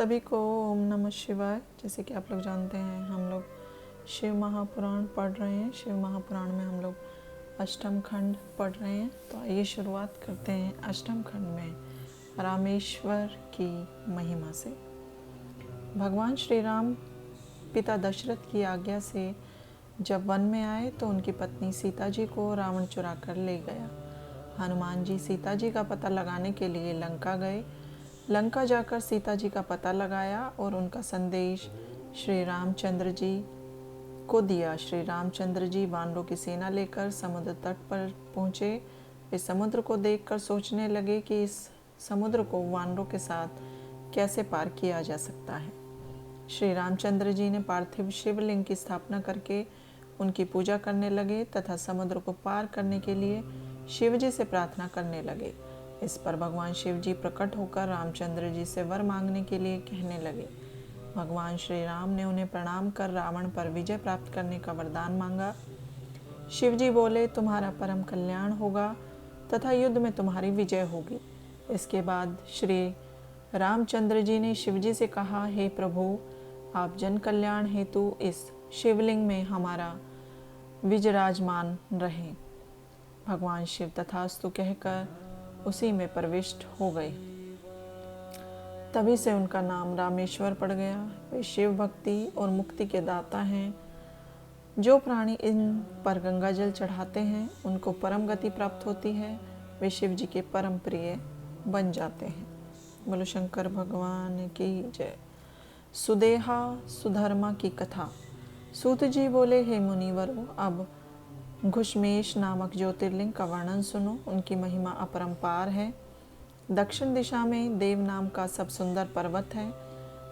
सभी को ओम नमः शिवाय। जैसे कि आप लोग जानते हैं, हम लोग शिव महापुराण पढ़ रहे हैं। शिव महापुराण में हम लोग अष्टम खंड पढ़ रहे हैं। तो आइए शुरुआत करते हैं अष्टम खंड में रामेश्वर की महिमा से। भगवान श्री राम पिता दशरथ की आज्ञा से जब वन में आए तो उनकी पत्नी सीता जी को रावण चुरा कर ले गया। हनुमान जी सीता जी का पता लगाने के लिए लंका गए। लंका जाकर सीता जी का पता लगाया और उनका संदेश श्री रामचंद्र जी को दिया। श्री रामचंद्र जी वानरों की सेना लेकर समुद्र तट पर पहुँचे। वे समुद्र को देखकर सोचने लगे कि इस समुद्र को वानरों के साथ कैसे पार किया जा सकता है। श्री रामचंद्र जी ने पार्थिव शिवलिंग की स्थापना करके उनकी पूजा करने लगे तथा समुद्र को पार करने के लिए शिव जी से प्रार्थना करने लगे। इस पर भगवान शिव जी प्रकट होकर रामचंद्र जी से वर मांगने के लिए कहने लगे। भगवान श्री राम ने उन्हें प्रणाम कर रावण पर विजय प्राप्त करने का वरदान मांगा। शिव जी बोले, तुम्हारा परम कल्याण होगा तथा युद्ध में तुम्हारी विजय होगी। इसके बाद श्री रामचंद्र जी ने शिव जी से कहा, हे प्रभु, आप जन कल्याण हेतु इस शिवलिंग में हमारा विजराजमान रहें। भगवान शिव तथास्तु कहकर उसी में प्रविष्ट हो गए। तभी से उनका नाम रामेश्वर पड़ गया। वे शिव भक्ति और मुक्ति के दाता हैं। जो प्राणी इन पर गंगा जल चढ़ाते हैं उनको परम गति प्राप्त होती है। वे शिव जी के परम प्रिय बन जाते हैं। बोलो शंकर भगवान की जय। सुदेहा सुधर्मा की कथा। सूत जी बोले, हे मुनिवरों, अब घुश्मेश नामक ज्योतिर्लिंग का वर्णन सुनो। उनकी महिमा अपरंपार है। दक्षिण दिशा में देव नाम का सब सुंदर पर्वत है।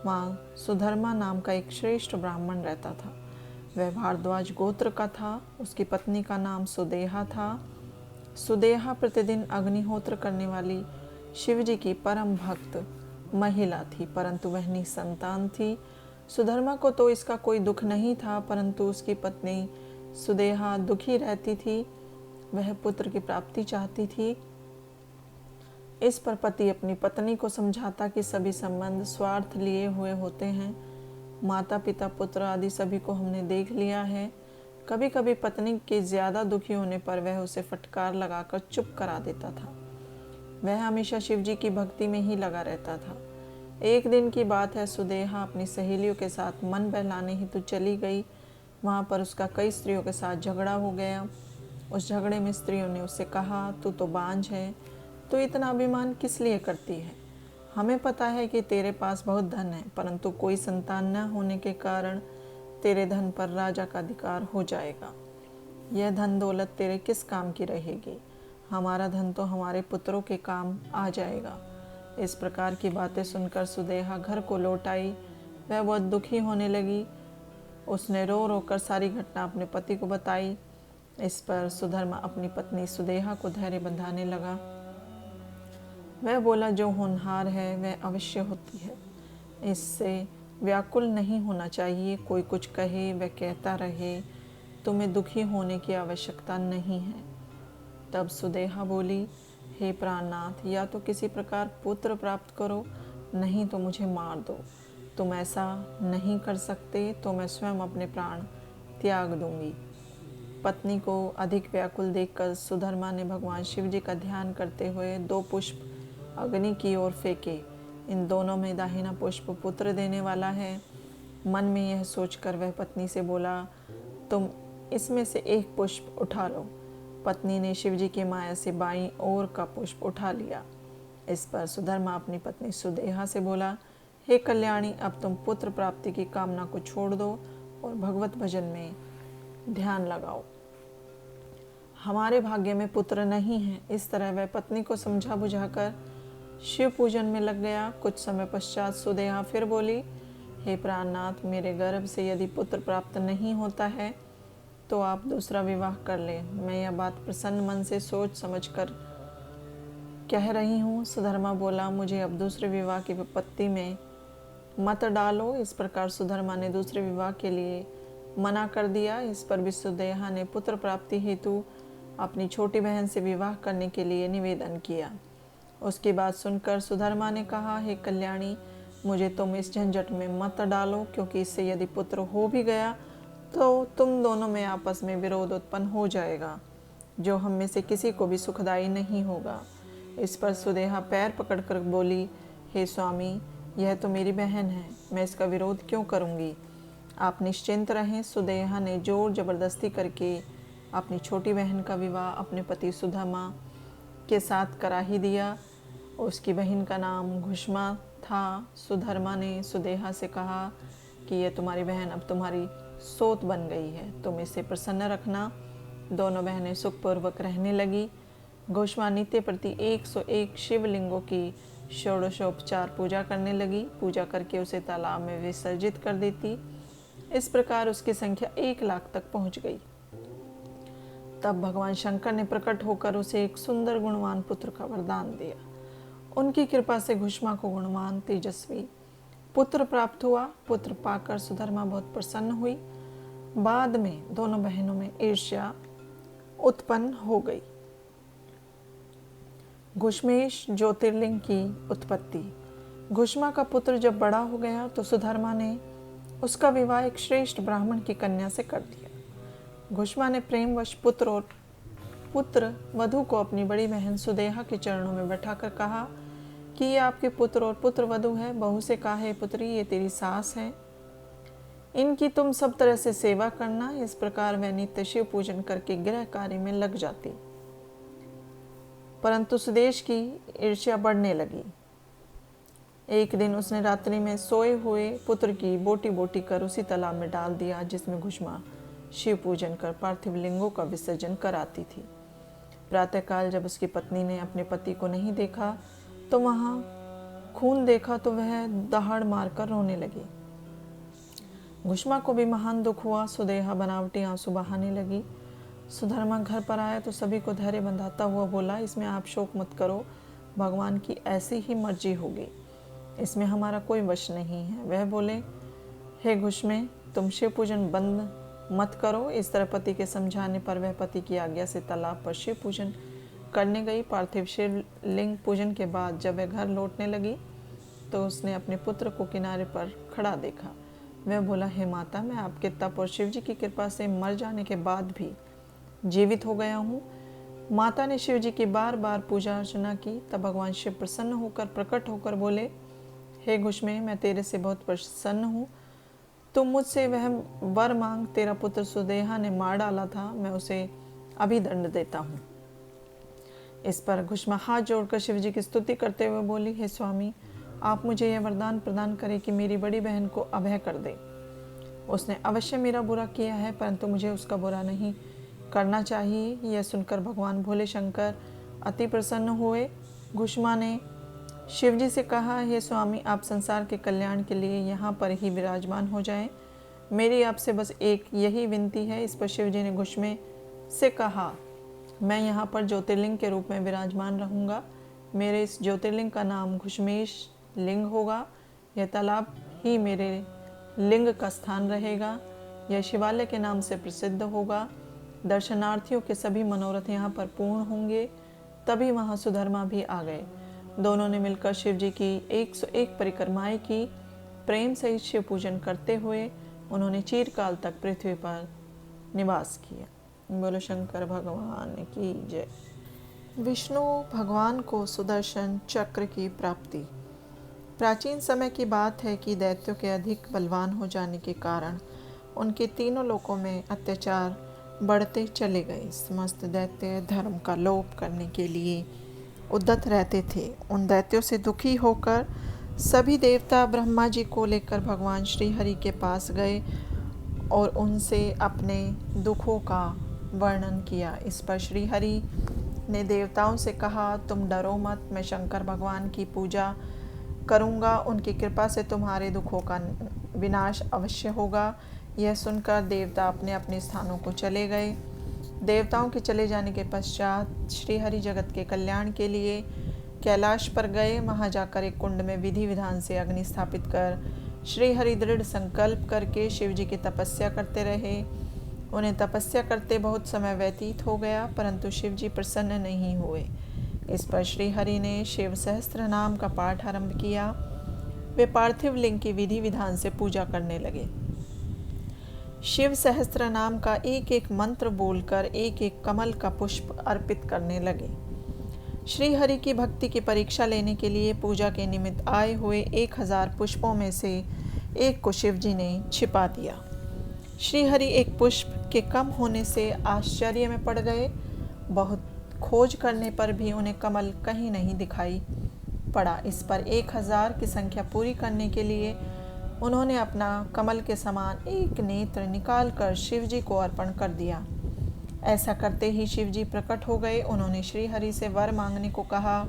वहाँ सुधर्मा नाम का एक श्रेष्ठ ब्राह्मण रहता था। वह भारद्वाज गोत्र का था। उसकी पत्नी का नाम सुदेहा था। सुदेहा प्रतिदिन अग्निहोत्र करने वाली शिव जी की परम भक्त महिला थी, परंतु वह निसंतान थी। सुधर्मा को तो इसका कोई दुख नहीं था, परंतु उसकी पत्नी सुदेहा दुखी रहती थी। वह पुत्र की प्राप्ति चाहती थी। इस पर पति अपनी पत्नी को समझाता कि सभी संबंध स्वार्थ लिए हुए होते हैं। माता पिता पुत्र आदि सभी को हमने देख लिया है। कभी कभी पत्नी के ज़्यादा दुखी होने पर वह उसे फटकार लगाकर चुप करा देता था। वह हमेशा शिव जी की भक्ति में ही लगा रहता था। एक दिन की बात है, सुदेहा अपनी सहेलियों के साथ मन बहलाने हेतु चली गई। वहाँ पर उसका कई स्त्रियों के साथ झगड़ा हो गया। उस झगड़े में स्त्रियों ने उससे कहा, तू तो बांझ है, तो इतना अभिमान किस लिए करती है? हमें पता है कि तेरे पास बहुत धन है, परंतु कोई संतान न होने के कारण तेरे धन पर राजा का अधिकार हो जाएगा। यह धन दौलत तेरे किस काम की रहेगी? हमारा धन तो हमारे पुत्रों के काम आ जाएगा। इस प्रकार की बातें सुनकर सुदेहा घर को लौट आई। वह बहुत दुखी होने लगी। उसने रो रो कर सारी घटना अपने पति को बताई। इस पर सुधर्मा अपनी पत्नी सुदेहा को धैर्य बंधाने लगा। वह बोला, जो होनहार है वह अवश्य होती है। इससे व्याकुल नहीं होना चाहिए। कोई कुछ कहे वह कहता रहे, तुम्हें दुखी होने की आवश्यकता नहीं है। तब सुदेहा बोली, हे प्राणनाथ, या तो किसी प्रकार पुत्र प्राप्त करो, नहीं तो मुझे मार दो। तुम ऐसा नहीं कर सकते तो मैं स्वयं अपने प्राण त्याग दूंगी। पत्नी को अधिक व्याकुल देखकर सुधर्मा ने भगवान शिव जी का ध्यान करते हुए 2 पुष्प अग्नि की ओर फेंके। इन दोनों में दाहिना पुष्प पुत्र देने वाला है। मन में यह सोचकर वह पत्नी से बोला, तुम इसमें से एक पुष्प उठा लो। पत्नी ने शिव जी की माया से बाईं ओर का पुष्प उठा लिया। इस पर सुधर्मा अपनी पत्नी सुदेहा से बोला, हे कल्याणी, अब तुम पुत्र प्राप्ति की कामना को छोड़ दो और भगवत भजन में ध्यान लगाओ। हमारे भाग्य में पुत्र नहीं है। इस तरह वह पत्नी को समझा बुझाकर शिव पूजन में लग गया। कुछ समय पश्चात सुदेहा फिर बोली, हे प्राणनाथ, मेरे गर्भ से यदि पुत्र प्राप्त नहीं होता है तो आप दूसरा विवाह कर ले। मैं यह बात प्रसन्न मन से सोच समझ कर कह रही हूँ। सुधर्मा बोला, मुझे अब दूसरे विवाह की विपत्ति में मत डालो। इस प्रकार सुधर्मा ने दूसरे विवाह के लिए मना कर दिया। इस पर भी सुदेहा ने पुत्र प्राप्ति हेतु अपनी छोटी बहन से विवाह करने के लिए निवेदन किया। उसकी बात सुनकर सुधर्मा ने कहा, हे कल्याणी, मुझे तुम इस झंझट में मत डालो, क्योंकि इससे यदि पुत्र हो भी गया तो तुम दोनों में आपस में विरोध उत्पन्न हो जाएगा, जो हम में से किसी को भी सुखदायी नहीं होगा। इस पर सुदेहा पैर पकड़कर बोली, हे स्वामी, यह तो मेरी बहन है, मैं इसका विरोध क्यों करूँगी। आप निश्चिंत रहें। सुदेहा ने जोर जबरदस्ती करके अपनी छोटी बहन का विवाह अपने पति सुदामा के साथ करा ही दिया। उसकी बहन का नाम घुष्मा था। सुधर्मा ने सुदेहा से कहा कि यह तुम्हारी बहन अब तुम्हारी सोत बन गई है, तुम इसे प्रसन्न रखना। दोनों बहनें सुखपूर्वक रहने लगी। घुष्मा नित्य प्रति 101 शिवलिंगों की षोडशोपचार पूजा करने लगी। पूजा करके उसे तालाब में विसर्जित कर देती। इस प्रकार उसकी संख्या 1 लाख तक पहुंच गई। तब भगवान शंकर ने प्रकट होकर उसे एक सुंदर गुणवान पुत्र का वरदान दिया। उनकी कृपा से घुष्मा को गुणवान तेजस्वी पुत्र प्राप्त हुआ। पुत्र पाकर सुधर्मा बहुत प्रसन्न हुई। बाद में दोनों बहनों में ईर्ष्या उत्पन्न हो गई। घुष्मेश ज्योतिर्लिंग की उत्पत्ति। घुष्मा का पुत्र जब बड़ा हो गया तो सुधर्मा ने उसका विवाह एक श्रेष्ठ ब्राह्मण की कन्या से कर दिया। घुष्मा ने प्रेमवश पुत्र वधु को अपनी बड़ी बहन सुदेहा के चरणों में बैठाकर कहा कि ये आपके पुत्र और पुत्र वधु है। बहू से कहा, है पुत्री, ये तेरी सास है, इनकी तुम सब तरह से सेवा करना। इस प्रकार वह नित्य शिव पूजन करके गृह कार्य में लग जाती। परंतु सुदेश की ईर्ष्या बढ़ने लगी। एक दिन उसने रात्रि में सोए हुए पुत्र की बोटी बोटी कर उसी तालाब में डाल दिया जिसमें घुष्मा शिव पूजन कर पार्थिव लिंगों का विसर्जन कराती थी। प्रातःकाल जब उसकी पत्नी ने अपने पति को नहीं देखा तो वहाँ खून देखा तो वह दहाड़ मारकर रोने लगी। घुष्मा को भी महान दुख हुआ। सुदेहा बनावटी आंसू बहाने लगी। सुधर्मा घर पर आया तो सभी को धैर्य बंधाता हुआ बोला, इसमें आप शोक मत करो, भगवान की ऐसी ही मर्जी होगी, इसमें हमारा कोई वश नहीं है। वह बोले, हे घुष्मे, तुम शिव पूजन बंद मत करो। इस तरह पति के समझाने पर वह पति की आज्ञा से तालाब पर शिव पूजन करने गई। पार्थिव शिव लिंग पूजन के बाद जब वह घर लौटने लगी तो उसने अपने पुत्र को किनारे पर खड़ा देखा। वह बोला, हे माता, मैं आपके तप और शिव जी की कृपा से मर जाने के बाद भी जीवित हो गया हूँ। माता ने शिव जी की बार बार पूजा अर्चना की। तब भगवान शिव प्रसन्न होकर प्रकट होकर बोले, हे घुष्मे, मैं तेरे से बहुत प्रसन्न हूँ, तुम मुझसे वह वर मांग। तेरा पुत्र सुदेहा ने मार डाला था, मैं उसे अभी दंड देता हूँ। इस पर घुष्मा हाथ जोड़कर शिव जी की स्तुति करते हुए बोली, हे स्वामी, आप मुझे यह वरदान प्रदान करें कि मेरी बड़ी बहन को अभय कर दे। उसने अवश्य मेरा बुरा किया है, परंतु मुझे उसका बुरा नहीं करना चाहिए। यह सुनकर भगवान भोले शंकर अति प्रसन्न हुए। घुष्मा ने शिव जी से कहा, हे स्वामी, आप संसार के कल्याण के लिए यहाँ पर ही विराजमान हो जाएं। मेरी आपसे बस एक यही विनती है। इस पर शिव जी ने घुष्मे से कहा, मैं यहाँ पर ज्योतिर्लिंग के रूप में विराजमान रहूँगा। मेरे इस ज्योतिर्लिंग का नाम घुष्मेश लिंग होगा। यह तालाब ही मेरे लिंग का स्थान रहेगा। यह शिवालय के नाम से प्रसिद्ध होगा। दर्शनार्थियों के सभी मनोरथ यहाँ पर पूर्ण होंगे। तभी वहाँ सुधर्मा भी आ गए। दोनों ने मिलकर शिव जी की 101 परिक्रमाएं की। प्रेम सहित शिव पूजन करते हुए उन्होंने चिरकाल तक पृथ्वी पर निवास किया। बोलो शंकर भगवान की जय। विष्णु भगवान को सुदर्शन चक्र की प्राप्ति। प्राचीन समय की बात है कि दैत्यों के अधिक बलवान हो जाने के कारण उनके तीनों लोकों में अत्याचार बढ़ते चले गए। समस्त दैत्य धर्म का लोप करने के लिए उद्यत रहते थे। उन दैत्यों से दुखी होकर सभी देवता ब्रह्मा जी को लेकर भगवान श्री हरि के पास गए और उनसे अपने दुखों का वर्णन किया। इस पर श्री हरि ने देवताओं से कहा, तुम डरो मत, मैं शंकर भगवान की पूजा करूँगा, उनकी कृपा से तुम्हारे दुखों का विनाश अवश्य होगा। यह सुनकर देवता अपने अपने स्थानों को चले गए। देवताओं के चले जाने के पश्चात श्री हरि जगत के कल्याण के लिए कैलाश पर गए। वहाँ जाकर एक कुंड में विधि विधान से अग्नि स्थापित कर श्री हरि दृढ़ संकल्प करके शिव जी की तपस्या करते रहे। उन्हें तपस्या करते बहुत समय व्यतीत हो गया, परंतु शिव जी प्रसन्न नहीं हुए। इस पर श्री हरि ने शिव सहस्त्र नाम का पाठ आरंभ किया। वे पार्थिव लिंग की विधि विधान से पूजा करने लगे। शिव सहस्त्र नाम का एक एक मंत्र बोलकर एक एक कमल का पुष्प अर्पित करने लगे। श्री हरि की भक्ति की परीक्षा लेने के लिए पूजा के निमित्त आए हुए 1000 पुष्पों में से एक को शिव जी ने छिपा दिया। श्री हरि एक पुष्प के कम होने से आश्चर्य में पड़ गए। बहुत खोज करने पर भी उन्हें कमल कहीं नहीं दिखाई पड़ा। इस पर 1000 की संख्या पूरी करने के लिए उन्होंने अपना कमल के समान एक नेत्र निकालकर शिव जी को अर्पण कर दिया। ऐसा करते ही शिव जी प्रकट हो गए। उन्होंने श्री हरि से वर मांगने को कहा।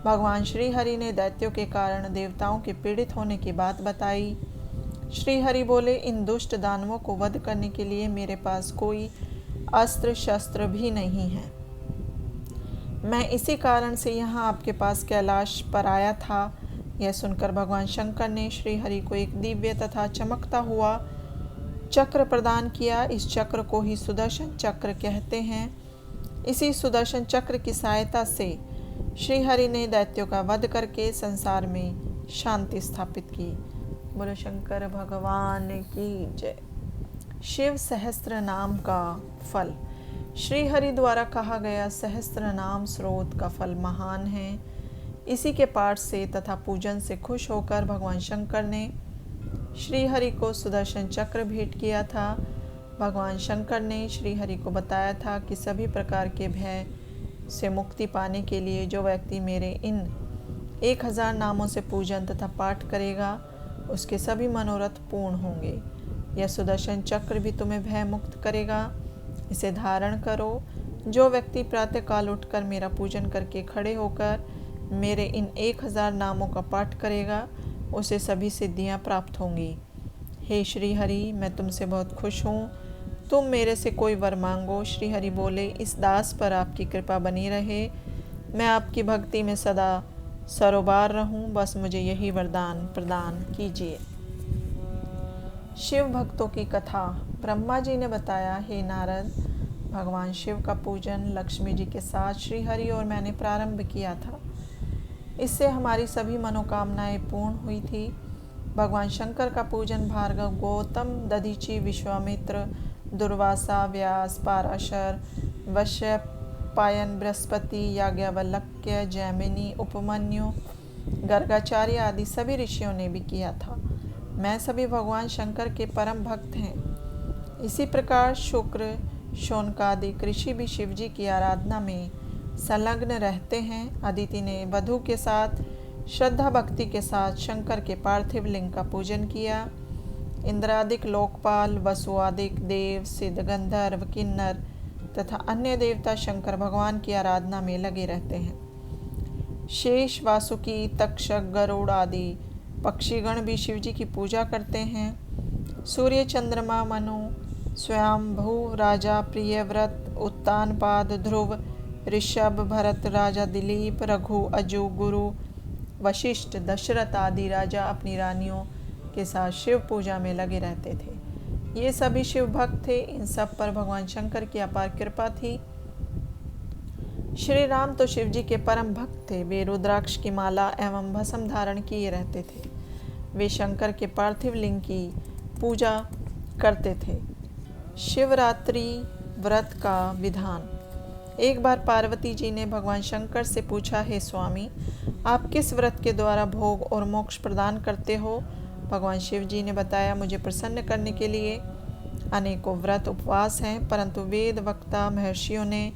भगवान श्री हरि ने दैत्यों के कारण देवताओं के पीड़ित होने की बात बताई। श्री हरि बोले, इन दुष्ट दानवों को वध करने के लिए मेरे पास कोई अस्त्र शस्त्र भी नहीं है। मैं इसी कारण से यहाँ आपके पास कैलाश पर आया था। यह सुनकर भगवान शंकर ने श्री हरि को एक दिव्य तथा चमकता हुआ चक्र प्रदान किया। इस चक्र को ही सुदर्शन चक्र कहते हैं। इसी सुदर्शन चक्र की सहायता से श्री हरि ने दैत्यों का वध करके संसार में शांति स्थापित की। बोलो शंकर भगवान की जय। शिव सहस्त्र नाम का फल। श्री हरि द्वारा कहा गया सहस्त्र नाम स्रोत का फल महान है। इसी के पाठ से तथा पूजन से खुश होकर भगवान शंकर ने श्री हरि को सुदर्शन चक्र भेंट किया था। भगवान शंकर ने श्री हरि को बताया था कि सभी प्रकार के भय से मुक्ति पाने के लिए जो व्यक्ति मेरे इन 1000 नामों से पूजन तथा पाठ करेगा उसके सभी मनोरथ पूर्ण होंगे। यह सुदर्शन चक्र भी तुम्हें भय मुक्त करेगा। इसे धारण करो। जो व्यक्ति प्रातःकाल उठकर मेरा पूजन करके खड़े होकर मेरे इन 1000 नामों का पाठ करेगा उसे सभी सिद्धियां प्राप्त होंगी। हे श्री हरि, मैं तुमसे बहुत खुश हूँ। तुम मेरे से कोई वर मांगो। श्री हरि बोले, इस दास पर आपकी कृपा बनी रहे। मैं आपकी भक्ति में सदा सरोबार रहूं। बस मुझे यही वरदान प्रदान कीजिए। शिव भक्तों की कथा। ब्रह्मा जी ने बताया, हे नारद, भगवान शिव का पूजन लक्ष्मी जी के साथ श्री हरि और मैंने प्रारंभ किया था। इससे हमारी सभी मनोकामनाएं पूर्ण हुई थी। भगवान शंकर का पूजन भार्गव, गौतम, दधीची, विश्वामित्र, दुर्वासा, व्यास, पाराशर, वश्य, पायन, बृहस्पति, याज्ञवल्क्य, जैमिनी, उपमन्यु, गर्गाचार्य आदि सभी ऋषियों ने भी किया था। मैं सभी भगवान शंकर के परम भक्त हैं। इसी प्रकार शुक्र, शौनकादिक ऋषि भी शिव जी की आराधना में संलग्न रहते हैं। अदिति ने वधु के साथ श्रद्धा भक्ति के साथ शंकर के पार्थिव लिंग का पूजन किया। इंद्रादिक लोकपाल, वसुआदिक देव, सिद्ध, गंधर्व, किन्नर तथा अन्य देवता शंकर भगवान की आराधना में लगे रहते हैं। शेष, वासुकी, तक्षक, गरुड़ आदि पक्षीगण भी शिव जी की पूजा करते हैं। सूर्य, चंद्रमा, मनु, स्वयंभू, राजा, प्रियव्रत, उत्तानपाद, ध्रुव, ऋषभ, भरत, राजा दिलीप, रघु, अजु, गुरु, वशिष्ठ, दशरथ आदि राजा अपनी रानियों के साथ शिव पूजा में लगे रहते थे। ये सभी शिव भक्त थे। इन सब पर भगवान शंकर की अपार कृपा थी। श्री राम तो शिव जी के परम भक्त थे। वे रुद्राक्ष की माला एवं भस्म धारण किए रहते थे। वे शंकर के पार्थिव लिंग की पूजा करते थे। शिवरात्रि व्रत का विधान। एक बार पार्वती जी ने भगवान शंकर से पूछा, हे स्वामी, आप किस व्रत के द्वारा भोग और मोक्ष प्रदान करते हो? भगवान शिव जी ने बताया, मुझे प्रसन्न करने के लिए अनेकों व्रत उपवास हैं, परंतु वेद वक्ता महर्षियों ने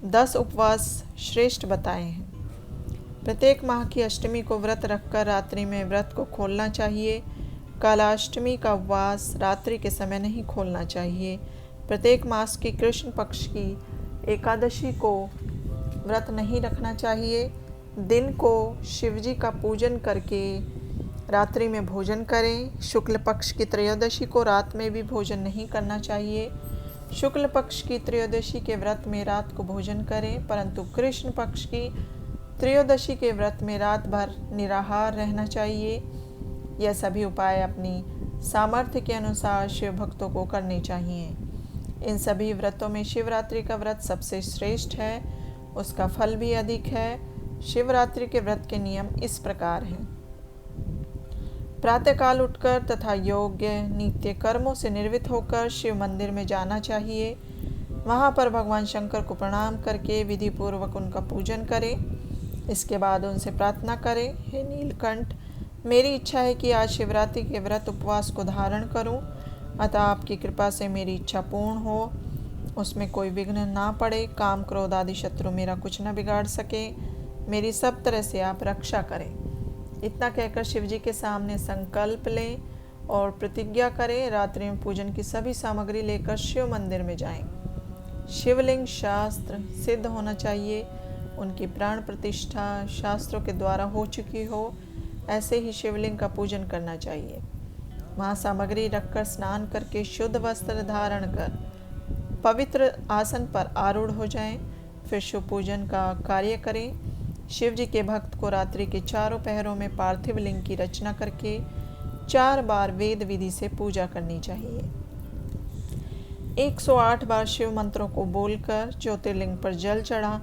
10 उपवास श्रेष्ठ बताए हैं। प्रत्येक माह की अष्टमी को व्रत रखकर रात्रि में व्रत को खोलना चाहिए। कालाष्टमी का उपवास रात्रि के समय नहीं खोलना चाहिए। प्रत्येक मास की कृष्ण पक्ष की एकादशी को व्रत नहीं रखना चाहिए। दिन को शिवजी का पूजन करके रात्रि में भोजन करें। शुक्ल पक्ष की त्रयोदशी को रात में भी भोजन नहीं करना चाहिए। शुक्ल पक्ष की त्रयोदशी के व्रत में रात को भोजन करें, परंतु कृष्ण पक्ष की त्रयोदशी के व्रत में रात भर निराहार रहना चाहिए। यह सभी उपाय अपनी सामर्थ्य के अनुसार शिव भक्तों को करने चाहिए। इन सभी व्रतों में शिवरात्रि का व्रत सबसे श्रेष्ठ है, उसका फल भी अधिक है। शिवरात्रि के व्रत के नियम इस प्रकार हैं। प्रातःकाल उठकर तथा योग्य नित्य कर्मों से निर्वृत्त होकर शिव मंदिर में जाना चाहिए। वहाँ पर भगवान शंकर को प्रणाम करके विधि पूर्वक उनका पूजन करें। इसके बाद उनसे प्रार्थना करें, हे नीलकंठ, मेरी इच्छा है कि आज शिवरात्रि के व्रत उपवास को धारण करूं, अतः आपकी कृपा से मेरी इच्छा पूर्ण हो, उसमें कोई विघ्न ना पड़े, काम क्रोध आदि शत्रु मेरा कुछ न बिगाड़ सके, मेरी सब तरह से आप रक्षा करें। इतना कहकर शिव जी के सामने संकल्प लें और प्रतिज्ञा करें, रात्रि में पूजन की सभी सामग्री लेकर शिव मंदिर में जाएं। शिवलिंग शास्त्र सिद्ध होना चाहिए, उनकी प्राण प्रतिष्ठा शास्त्रों के द्वारा हो चुकी हो, ऐसे ही शिवलिंग का पूजन करना चाहिए। वहाँ सामग्री रखकर स्नान करके शुद्ध वस्त्र धारण कर पवित्र आसन पर आरूढ़ हो जाएं। फिर शिव पूजन का कार्य करें। शिव जी के भक्त को रात्रि के चारों पहरों में पार्थिव लिंग की रचना करके 4 बार वेद विधि से पूजा करनी चाहिए। 108 बार शिव मंत्रों को बोलकर ज्योतिर्लिंग पर जल चढ़ा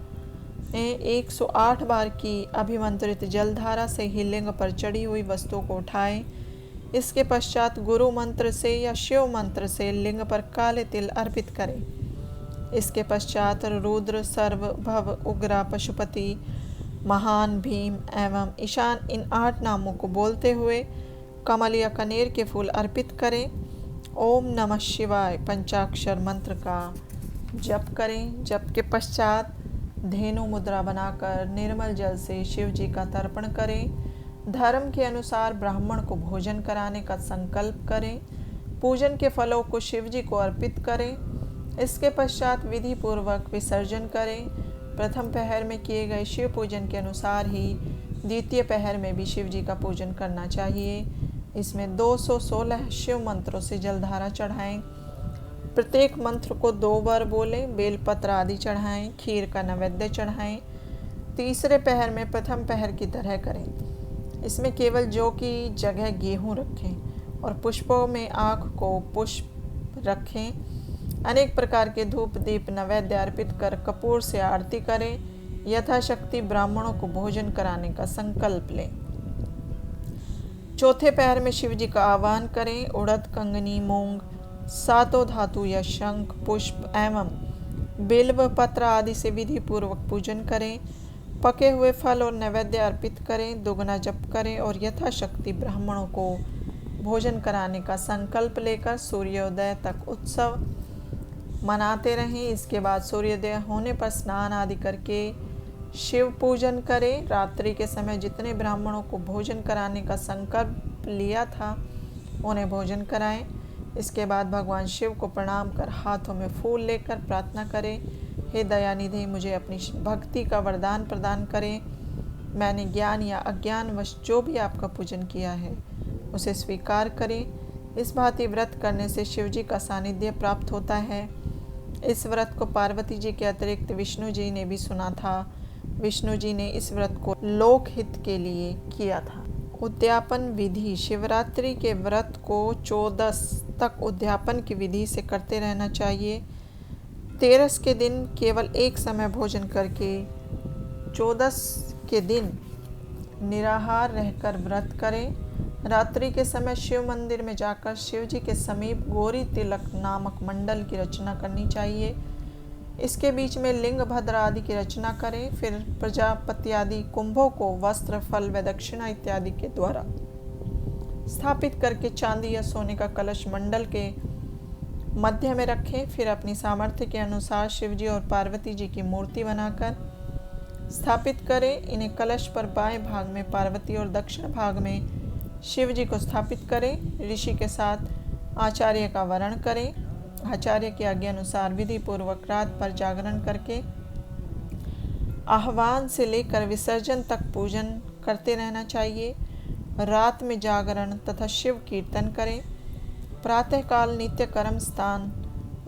108 बार की अभिमंत्रित जलधारा से ही लिंग पर चढ़ी हुई वस्तु को उठाएं। इसके पश्चात गुरु मंत्र से या शिव मंत्र से लिंग पर काले तिल अर्पित करें। इसके पश्चात रुद्र, सर्व, भव, उग्रा, पशुपति, महान, भीम एवं ईशान इन 8 नामों को बोलते हुए कमल या कनेर के फूल अर्पित करें। ओम नमः शिवाय पंचाक्षर मंत्र का जप करें। जप के पश्चात धेनु मुद्रा बनाकर निर्मल जल से शिव जी का तर्पण करें। धर्म के अनुसार ब्राह्मण को भोजन कराने का संकल्प करें। पूजन के फलों को शिव जी को अर्पित करें। इसके पश्चात विधि पूर्वक विसर्जन करें। प्रथम पहर में किए गए शिव पूजन के अनुसार ही द्वितीय पहर में भी शिव जी का पूजन करना चाहिए। इसमें 216 शिव मंत्रों से जलधारा चढ़ाएं। प्रत्येक मंत्र को 2 बार बोलें। बेलपत्र आदि चढ़ाएं। खीर का नैवेद्य चढ़ाएं। तीसरे पहर में प्रथम पहर की तरह करें। इसमें केवल जौ की जगह गेहूं रखें और पुष्पों में आँख को पुष्प रखें। अनेक प्रकार के धूप दीप नैवेद्य अर्पित कर कपूर से आरती करें। यथाशक्ति ब्राह्मणों को भोजन कराने का संकल्प लें। चौथे पहर में शिव जी का आह्वान करें। उड़द, कंगनी, मूंग, सातों धातु या शंख, पुष्प एवं बिल्व पत्र आदि से विधि पूर्वक पूजन करें। पके हुए फल और नैवेद्य अर्पित करें। दुगना जप करें और यथाशक्ति ब्राह्मणों को भोजन कराने का संकल्प लेकर सूर्योदय तक उत्सव मनाते रहें। इसके बाद सूर्योदय होने पर स्नान आदि करके शिव पूजन करें। रात्रि के समय जितने ब्राह्मणों को भोजन कराने का संकल्प लिया था उन्हें भोजन कराएं। इसके बाद भगवान शिव को प्रणाम कर हाथों में फूल लेकर प्रार्थना करें, हे दयानिधि, मुझे अपनी भक्ति का वरदान प्रदान करें। मैंने ज्ञान या अज्ञानवश जो भी आपका पूजन किया है उसे स्वीकार करें। इस भांति व्रत करने से शिव जी का सानिध्य प्राप्त होता है। इस व्रत को पार्वती जी के अतिरिक्त विष्णु जी ने भी सुना था। विष्णु जी ने इस व्रत को लोक हित के लिए किया था। उद्यापन विधि। शिवरात्रि के व्रत को 14 तक उद्यापन की विधि से करते रहना चाहिए। 13 के दिन केवल एक समय भोजन करके 14 के दिन निराहार रहकर व्रत करें। रात्रि के समय शिव मंदिर में जाकर शिव जी के समीप गौरी तिलक नामक मंडल की रचना करनी चाहिए। इसके बीच में लिंग भद्र आदि की रचना करें। फिर प्रजापति आदि कुंभों को वस्त्र, फल व दक्षिणा इत्यादि के द्वारा स्थापित करके चांदी या सोने का कलश मंडल के मध्य में रखें। फिर अपनी सामर्थ्य के अनुसार शिव जी और पार्वती जी की मूर्ति बनाकर स्थापित करें। इन्हें कलश पर बाएं भाग में पार्वती और दक्षिण भाग में शिव जी को स्थापित करें। ऋषि के साथ आचार्य का वरण करें। आचार्य की आज्ञा अनुसार विधि पूर्वक रात पर जागरण करके आह्वान से लेकर विसर्जन तक पूजन करते रहना चाहिए। रात में जागरण तथा शिव कीर्तन करें। प्रातःकाल नित्य कर्म स्नान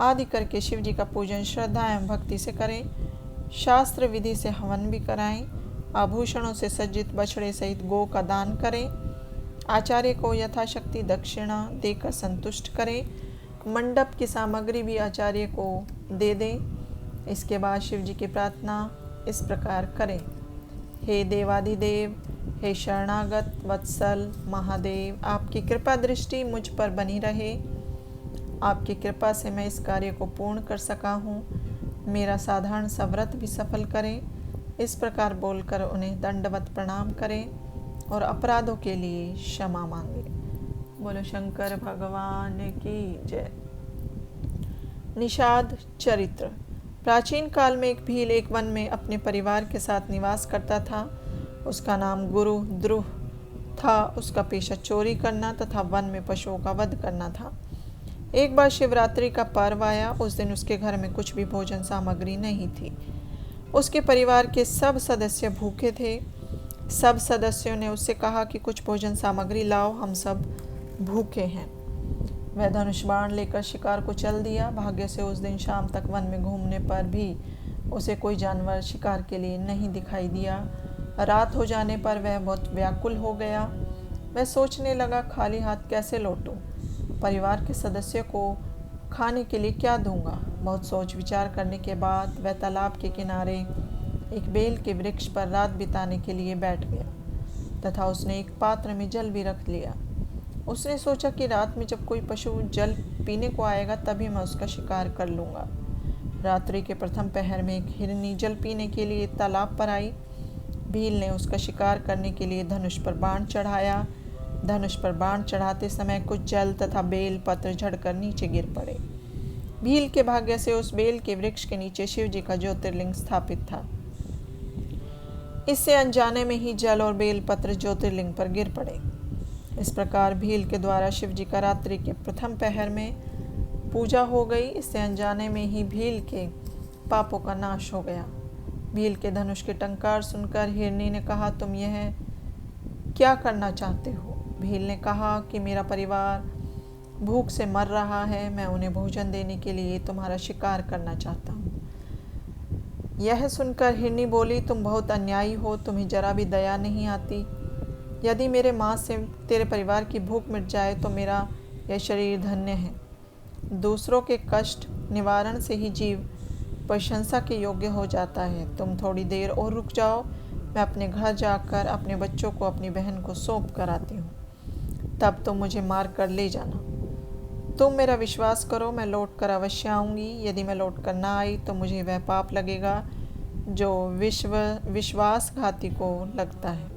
आदि करके शिव जी का पूजन श्रद्धा एवं भक्ति से करें। शास्त्र विधि से हवन भी कराएं। आभूषणों से सज्जित बछड़े सहित गौ का दान करें। आचार्य को यथाशक्ति दक्षिणा देकर संतुष्ट करें। मंडप की सामग्री भी आचार्य को दे दें। इसके बाद शिव जी की प्रार्थना इस प्रकार करें, हे देवाधिदेव, हे शरणागत वत्सल महादेव, आपकी कृपा दृष्टि मुझ पर बनी रहे। आपकी कृपा से मैं इस कार्य को पूर्ण कर सका हूँ। मेरा साधारण सा व्रत भी सफल करें। इस प्रकार बोलकर उन्हें दंडवत प्रणाम करें और अपराधों के लिए क्षमा मांगे। बोलो शंकर भगवान की जय। निषाद चरित्र। प्राचीन काल में एक भील एक वन में अपने परिवार के साथ निवास करता था। उसका नाम गुरु द्रुह था। उसका पेशा चोरी करना तथा वन में पशुओं का वध करना था। एक बार शिवरात्रि का पर्व आया। उस दिन उसके घर में कुछ भी भोजन सामग्री नहीं थी। उसके परिवार के सब सदस्य भूखे थे। सब सदस्यों ने उससे कहा कि कुछ भोजन सामग्री लाओ, हम सब भूखे हैं। वह धनुष बाण लेकर शिकार को चल दिया। भाग्य से उस दिन शाम तक वन में घूमने पर भी उसे कोई जानवर शिकार के लिए नहीं दिखाई दिया। रात हो जाने पर वह बहुत व्याकुल हो गया। वह सोचने लगा, खाली हाथ कैसे लौटूं? परिवार के सदस्यों को खाने के लिए क्या दूंगा? बहुत सोच विचार करने के बाद वह तालाब के किनारे एक बेल के वृक्ष पर रात बिताने के लिए बैठ गया तथा उसने एक पात्र में जल भी रख लिया। उसने सोचा कि रात में जब कोई पशु जल पीने को आएगा तभी मैं उसका शिकार कर लूँगा। रात्रि के प्रथम पहर में एक हिरनी जल पीने के लिए तालाब पर आई। भील ने उसका शिकार करने के लिए धनुष पर बाण चढ़ाया। धनुष पर बाण चढ़ाते समय कुछ जल तथा बेल पत्र झड़कर नीचे गिर पड़े। भील के भाग्य से उस बेल के वृक्ष के नीचे शिव जी का ज्योतिर्लिंग स्थापित था। इससे अनजाने में ही जल और बेल पत्र ज्योतिर्लिंग पर गिर पड़े। इस प्रकार भील के द्वारा शिव जी का रात्रि के प्रथम पहर में पूजा हो गई। इससे अनजाने में ही भील के पापों का नाश हो गया। भील के धनुष के टंकार सुनकर हिरनी ने कहा, तुम यह क्या करना चाहते हो? भील ने कहा कि मेरा परिवार भूख से मर रहा है। मैं उन्हें भोजन देने के लिए तुम्हारा शिकार करना चाहता हूँ। यह सुनकर हिरनी बोली, तुम बहुत अन्यायी हो। तुम्हें जरा भी दया नहीं आती। यदि मेरे मांस से तेरे परिवार की भूख मिट जाए तो मेरा यह शरीर धन्य है। दूसरों के कष्ट निवारण से ही जीव प्रशंसा के योग्य हो जाता है। तुम थोड़ी देर और रुक जाओ। मैं अपने घर जाकर अपने बच्चों को अपनी बहन को सौंप कर आती हूँ। तब तुम मुझे मार कर ले जाना। तुम मेरा विश्वास करो, मैं लौट कर अवश्य आऊँगी। यदि मैं लौट कर ना आई तो मुझे वह पाप लगेगा जो विश्वासघाती को लगता है।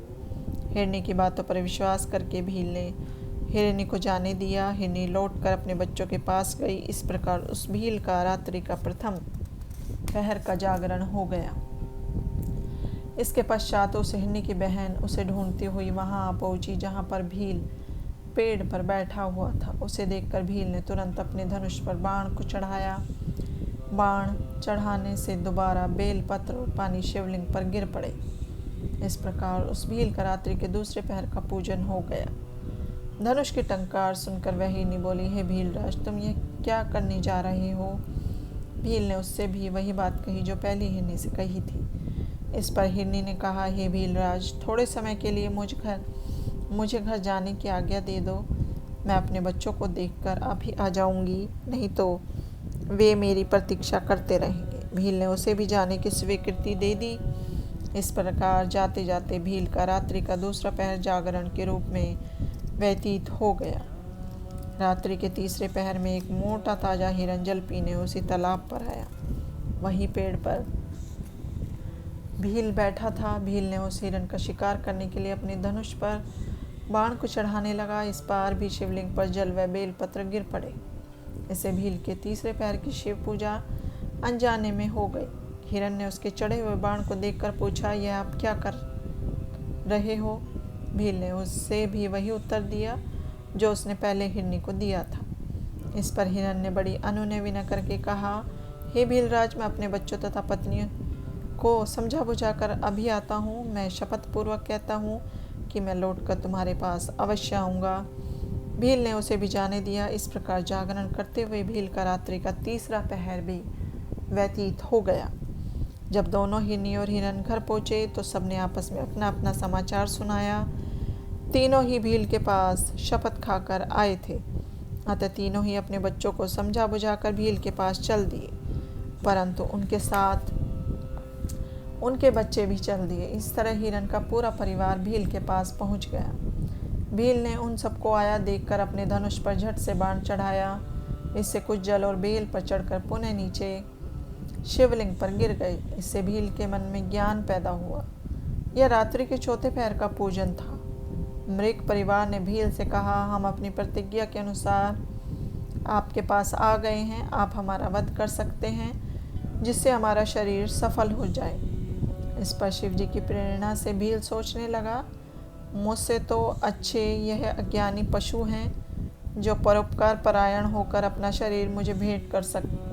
हिरनी की बातों पर विश्वास करके भील ने हिरनी को जाने दिया। हिरनी लौटकर अपने बच्चों के पास गई। इस प्रकार उस भील का रात्रि का प्रथम पहर का जागरण हो गया। इसके पश्चात उस हिरनी की बहन उसे ढूंढती हुई वहां आ पहुंची जहां पर भील पेड़ पर बैठा हुआ था। उसे देखकर भील ने तुरंत अपने धनुष पर बाण को चढ़ाया। बाण चढ़ाने से दोबारा बेल पत्र और पानी शिवलिंग पर गिर पड़े। इस प्रकार उस भील का रात्रि के दूसरे पहर का पूजन हो गया। धनुष की टंकार सुनकर वह हिरनी बोली, हे भीलराज, तुम ये क्या करने जा रहे हो? भील ने उससे भी वही बात कही जो पहली हिरनी से कही थी। इस पर हिरनी ने कहा, हे भीलराज, थोड़े समय के लिए मुझे घर जाने की आज्ञा दे दो। मैं अपने बच्चों को देखकर अभी आ जाऊंगी, नहीं तो वे मेरी प्रतीक्षा करते रहेंगे। भील ने उसे भी जाने की स्वीकृति दे दी। इस प्रकार जाते जाते भील का रात्रि का दूसरा पहर जागरण के रूप में व्यतीत हो गया। रात्रि के तीसरे पहर में एक मोटा ताजा हिरन जल पीने उसी तालाब पर आया। वहीं पेड़ पर भील बैठा था। भील ने उस हिरन का शिकार करने के लिए अपने धनुष पर बाण को चढ़ाने लगा। इस बार भी शिवलिंग पर जल व बेल पत्र गिर पड़े। इससे भील के तीसरे पैर की शिव पूजा अनजाने में हो गई। हिरन ने उसके चढ़े हुए बाण को देखकर पूछा, यह आप क्या कर रहे हो? भील ने उससे भी वही उत्तर दिया जो उसने पहले हिरनी को दिया था। इस पर हिरन ने बड़ी अनुनय विनय करके कहा, हे भीलराज, मैं अपने बच्चों तथा पत्नी को समझा बुझाकर अभी आता हूँ। मैं शपथ पूर्वक कहता हूँ कि मैं लौटकर तुम्हारे पास अवश्य आऊँगा। भील ने उसे भी जाने दिया। इस प्रकार जागरण करते हुए भील का रात्रि का तीसरा पहर भी व्यतीत हो गया। जब दोनों हिरनी और हिरन घर पहुँचे तो सबने आपस में अपना अपना समाचार सुनाया। तीनों ही भील के पास शपथ खाकर आए थे, अतः तीनों ही अपने बच्चों को समझा बुझाकर भील के पास चल दिए, परंतु उनके बच्चे भी चल दिए। इस तरह हिरण का पूरा परिवार भील के पास पहुंच गया। भील ने उन सबको आया देखकर अपने धनुष पर झट से बाण चढ़ाया। इससे कुछ जल और बेल पर चढ़कर पुनः नीचे शिवलिंग पर गिर गए। इससे भील के मन में ज्ञान पैदा हुआ। यह रात्रि के चौथे पहर का पूजन था। मृग परिवार ने भील से कहा, हम अपनी प्रतिज्ञा के अनुसार आपके पास आ गए हैं। आप हमारा वध कर सकते हैं जिससे हमारा शरीर सफल हो जाए। इस पर शिव जी की प्रेरणा से भील सोचने लगा, मुझसे तो अच्छे यह अज्ञानी पशु हैं जो परोपकार परायण होकर अपना शरीर मुझे भेंट कर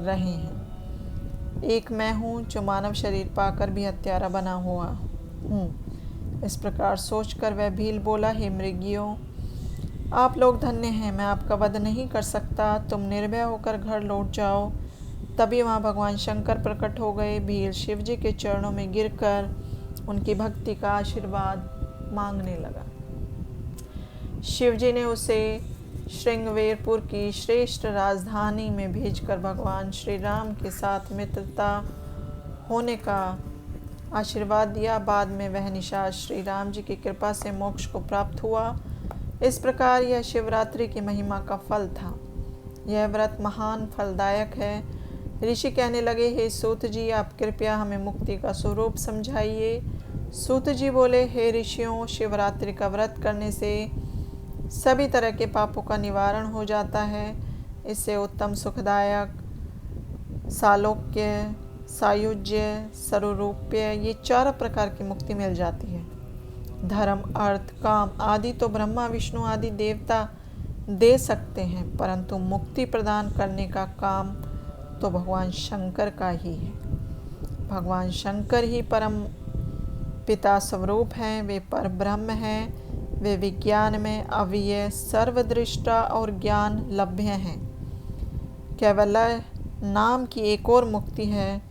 रहे हैं। एक मैं हूँ जो मानव शरीर पाकर भी हत्यारा बना हुआ हूँ। इस प्रकार सोचकर वह भील बोला, हे मृगियों, आप लोग धन्य हैं, मैं आपका वध नहीं कर सकता। तुम निर्भय होकर घर लौट जाओ। तभी वहाँ भगवान शंकर प्रकट हो गए। भील शिव जी के चरणों में गिरकर उनकी भक्ति का आशीर्वाद मांगने लगा। शिव जी ने उसे श्रृंगवेरपुर की श्रेष्ठ राजधानी में भेजकर भगवान श्री राम के साथ मित्रता होने का आशीर्वाद दिया। बाद में वह निशाच श्री राम जी की कृपा से मोक्ष को प्राप्त हुआ। इस प्रकार यह शिवरात्रि की महिमा का फल था। यह व्रत महान फलदायक है। ऋषि कहने लगे, हे सूत जी, आप कृपया हमें मुक्ति का स्वरूप समझाइए। सूत जी बोले, हे ऋषियों, शिवरात्रि का व्रत करने से सभी तरह के पापों का निवारण हो जाता है। इससे उत्तम सुखदायक सालोक्य, सायुज्य, सरूरूप्य ये 4 प्रकार की मुक्ति मिल जाती है। धर्म, अर्थ, काम आदि तो ब्रह्मा विष्णु आदि देवता दे सकते हैं, परंतु मुक्ति प्रदान करने का काम तो भगवान शंकर का ही है। भगवान शंकर ही परम पिता स्वरूप हैं। वे पर ब्रह्म हैं। वे विज्ञान में अव्यय, सर्वदृष्टा और ज्ञान लभ्य हैं। कैवल्य नाम की एक और मुक्ति है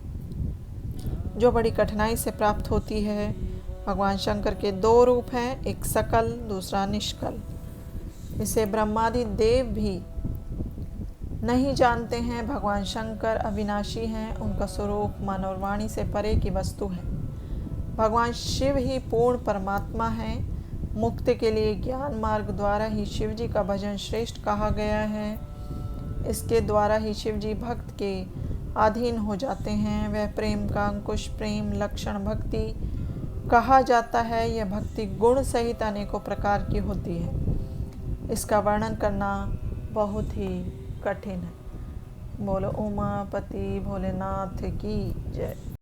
जो बड़ी कठिनाई से प्राप्त होती है। भगवान शंकर के 2 रूप हैं, एक सकल, दूसरा निष्कल। इसे ब्रह्मादि देव भी नहीं जानते हैं। भगवान शंकर अविनाशी हैं। उनका स्वरूप मन और वाणी से परे की वस्तु है। भगवान शिव ही पूर्ण परमात्मा हैं। मुक्ति के लिए ज्ञान मार्ग द्वारा ही शिव जी का भजन श्रेष्ठ कहा गया है। इसके द्वारा ही शिव जी भक्त के अधीन हो जाते हैं। वह प्रेम का अंकुश, प्रेम लक्षण भक्ति कहा जाता है। यह भक्ति गुण सहित अनेकों प्रकार की होती है। इसका वर्णन करना बहुत ही कठिन है। बोलो उमापति भोलेनाथ की जय।